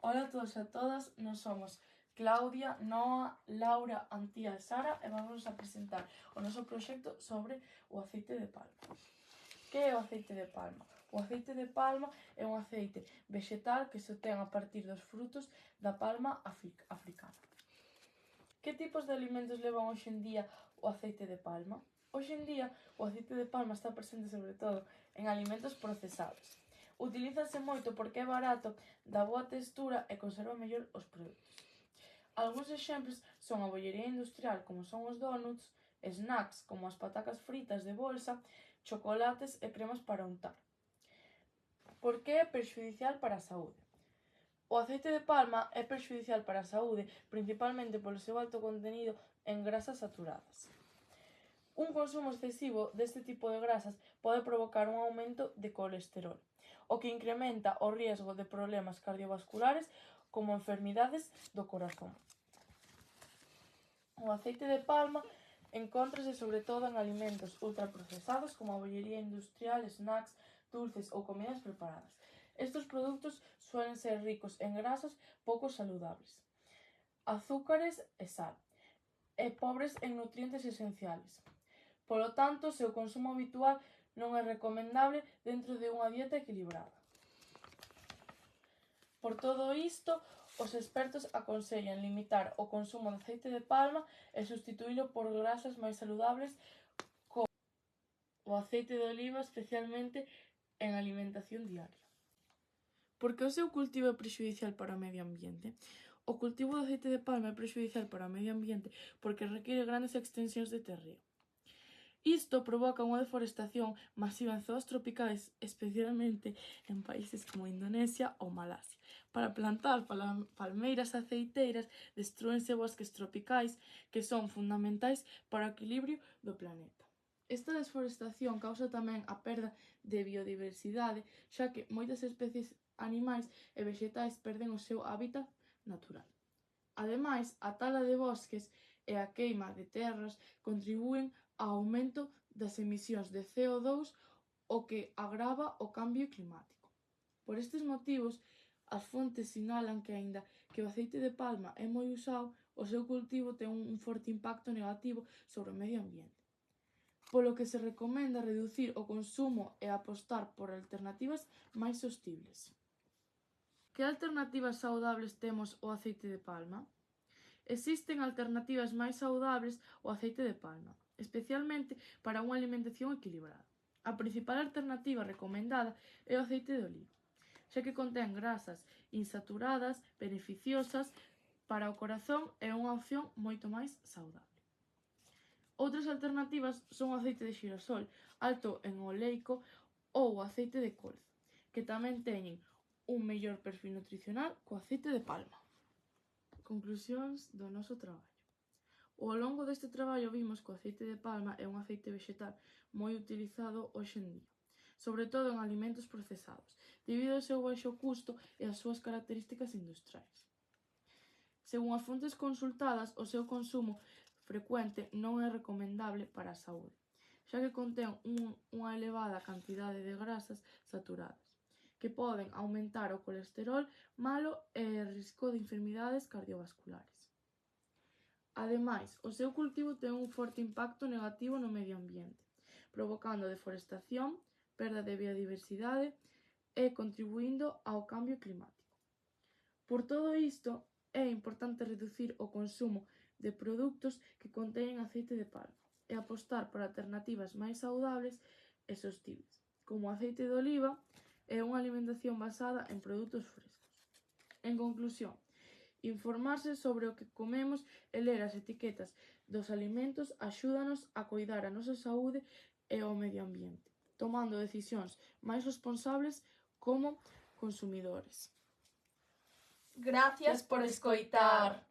Ola a todos e a todas, nós somos Claudia, Noa, Laura, Antía e Sara e vamos a presentar o noso proxecto sobre o aceite de palma. Que é o aceite de palma? O aceite de palma é un aceite vexetal que se obtén a partir dos frutos da palma africana. Que tipos de alimentos levan hoxe en día o aceite de palma? Hoxe en día o aceite de palma está presente sobre todo en alimentos procesados. Utilízase moito porque é barato, dá boa textura e conserva mellor os produtos. Algúns exemplos son a bollería industrial, como son os donuts, snacks, como as patacas fritas de bolsa, chocolates e cremas para untar. Por que é perxudicial para a saúde? O aceite de palma é perxudicial para a saúde, principalmente polo seu alto contenido en grasas saturadas. Un consumo excesivo deste tipo de grasas pode provocar un aumento de colesterol, o que incrementa o riesgo de problemas cardiovasculares como enfermidades do corazón. O aceite de palma encóntrase sobre todo en alimentos ultraprocesados como a bollería industrial, snacks, dulces ou comidas preparadas. Estes produtos suelen ser ricos en grasas pouco saludables, azúcares e sal, e pobres en nutrientes esenciales. Polo tanto, o seu consumo habitual non é recomendable dentro de unha dieta equilibrada. Por todo isto, os expertos aconsellan limitar o consumo de aceite de palma e substituílo por grasas máis saludables como o aceite de oliva, especialmente en alimentación diaria. Por que o seu cultivo é prexudicial para o medio ambiente? O cultivo do aceite de palma é prexudicial para o medio ambiente porque require grandes extensións de terreo. Isto provoca unha deforestación masiva en zonas tropicais, especialmente en países como Indonesia ou Malasia. Para plantar palmeiras aceiteiras, destrúense bosques tropicais que son fundamentais para o equilibrio do planeta. Esta desforestación causa tamén a perda de biodiversidade, xa que moitas especies animais e vexetais perden o seu hábitat natural. Ademais, a tala de bosques e a queima de terras contribúen ao aumento das emisións de CO2, o que agrava o cambio climático. Por estes motivos, as fontes sinalan que, aínda que o aceite de palma é moi usado, o seu cultivo ten un forte impacto negativo sobre o medio ambiente, polo que se recomenda reducir o consumo e apostar por alternativas máis sostibles. Que alternativas saudables temos ao aceite de palma? Existen alternativas máis saudables ao aceite de palma, especialmente para unha alimentación equilibrada. A principal alternativa recomendada é o aceite de oliva, xa que contén grasas insaturadas, beneficiosas para o corazón e unha opción moito máis saudable. Outras alternativas son o aceite de xirasol, alto en oleico, ou o aceite de colza, que tamén teñen un mellor perfil nutricional co aceite de palma. Conclusións do noso traballo. Ao longo deste traballo vimos que o aceite de palma é un aceite vexetal moi utilizado hoxe en día, sobre todo en alimentos procesados, debido ao seu baixo custo e ás súas características industriais. Según as fontes consultadas, o seu consumo frecuente non é recomendable para a saúde, xa que contén unha elevada cantidade de grasas saturadas, que poden aumentar o colesterol malo e o risco de enfermidades cardiovasculares. Ademais, o seu cultivo ten un forte impacto negativo no medio ambiente, provocando deforestación, perda de biodiversidade e contribuindo ao cambio climático. Por todo isto, é importante reducir o consumo de produtos que conteñen aceite de palma e apostar por alternativas máis saudables e sostibles, como o aceite de oliva e unha alimentación basada en produtos frescos. En conclusión, informarse sobre o que comemos e ler as etiquetas dos alimentos axúdanos a coidar a nosa saúde e o medio ambiente, tomando decisións máis responsables como consumidores. Gracias por escoitar.